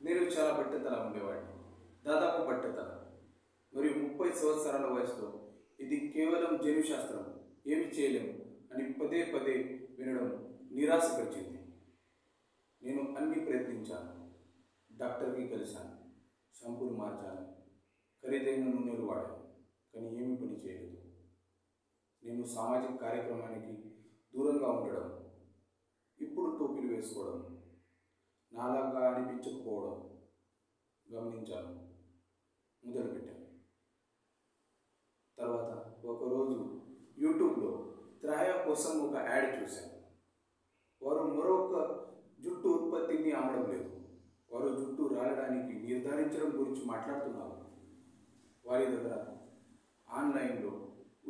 నేను చాలా బట్టతల ఉండేవాడిని, దాదాపు బట్టతల. మరియు 30 సంవత్సరాల వయసులో ఇది కేవలం జన్యుశాస్త్రం, ఏమి చేయలేము అని పదే పదే వినడం నిరాశపరిచింది. నేను అన్ని ప్రయత్నించాను. డాక్టర్కి కలిశాను, షాంపూలు మార్చాను, ఖరీదైన నూనెలు వాడాను, కానీ ఏమీ పని చేయలేదు. నేను సామాజిక కార్యక్రమానికి దూరంగా ఉండడం, ఇప్పుడు టోపీలు వేసుకోవడం, నాలాగా అనిపించకపోవడం గమనించాను, మొదలుపెట్టాను. తర్వాత ఒకరోజు యూట్యూబ్లో త్రాయా కోసం ఒక యాడ్ చూశాను. వారు మరొక జుట్టు ఉత్పత్తిని అమ్మడం లేదు, వారు జుట్టు రాలడానికి నిర్ధారించడం గురించి మాట్లాడుతున్నారు. వారి దగ్గర ఆన్లైన్లో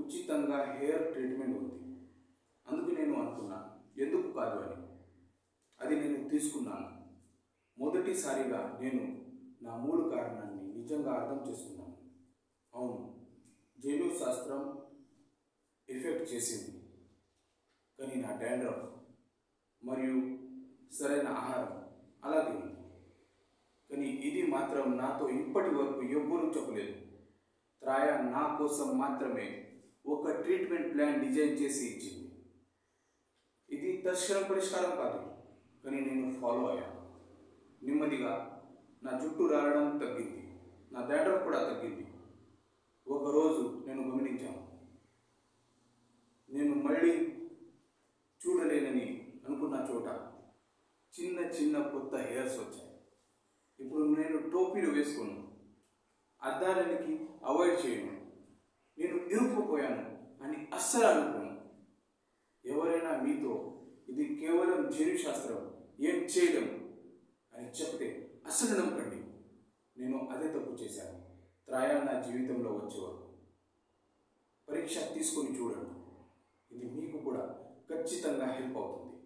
ఉచితంగా హెయిర్ ట్రీట్మెంట్ ఉంది. అందుకు నేను అనుకున్నాను, ఎందుకు కాదు అని. అది నేను తీసుకున్నాను. మొదటిసారిగా నేను నా మూల కారణాన్ని నిజంగా అర్థం చేసుకున్నాను. అవును, జన్యు శాస్త్రం ఎఫెక్ట్ చేసింది, కానీ నా డాండ్రఫ్ మరియు సరైన ఆహారం అలాగే ఉంది. కానీ ఇది మాత్రం నాతో ఇప్పటి వరకు ఎవ్వరూ చెప్పలేదు. త్రాయా నా కోసం మాత్రమే ఒక ట్రీట్మెంట్ ప్లాన్ డిజైన్ చేసి ఇచ్చింది. ఇది తక్షణ పరిష్కారం కాదు, కానీ నేను ఫాలో అయ్యాను. నెమ్మదిగా నా జుట్టు రాలడం తగ్గింది, నా డాండ్రఫ్ కూడా తగ్గింది. ఒకరోజు నేను గమనించాను, నేను మళ్ళీ చూడలేనని అనుకున్న చోట చిన్న చిన్న కొత్త హెయిర్స్ వచ్చాయి. ఇప్పుడు నేను టోపీలు వేసుకున్నాను, అద్దాలకి అవాయిడ్ చేయను, నేను ఇరుక్కుపోయాను అని అస్సలు అనుకున్నాను. ఎవరైనా మీతో ఇది కేవలం జన్యుశాస్త్రం, ఏం చేయలేము అని చెప్తే అస్సలు నమ్మకండి. నేను అదే తప్పు చేశాను. త్రాయా నా జీవితంలో వచ్చేవారు. పరీక్ష తీసుకొని చూడండి, ఇది మీకు కూడా ఖచ్చితంగా హెల్ప్ అవుతుంది.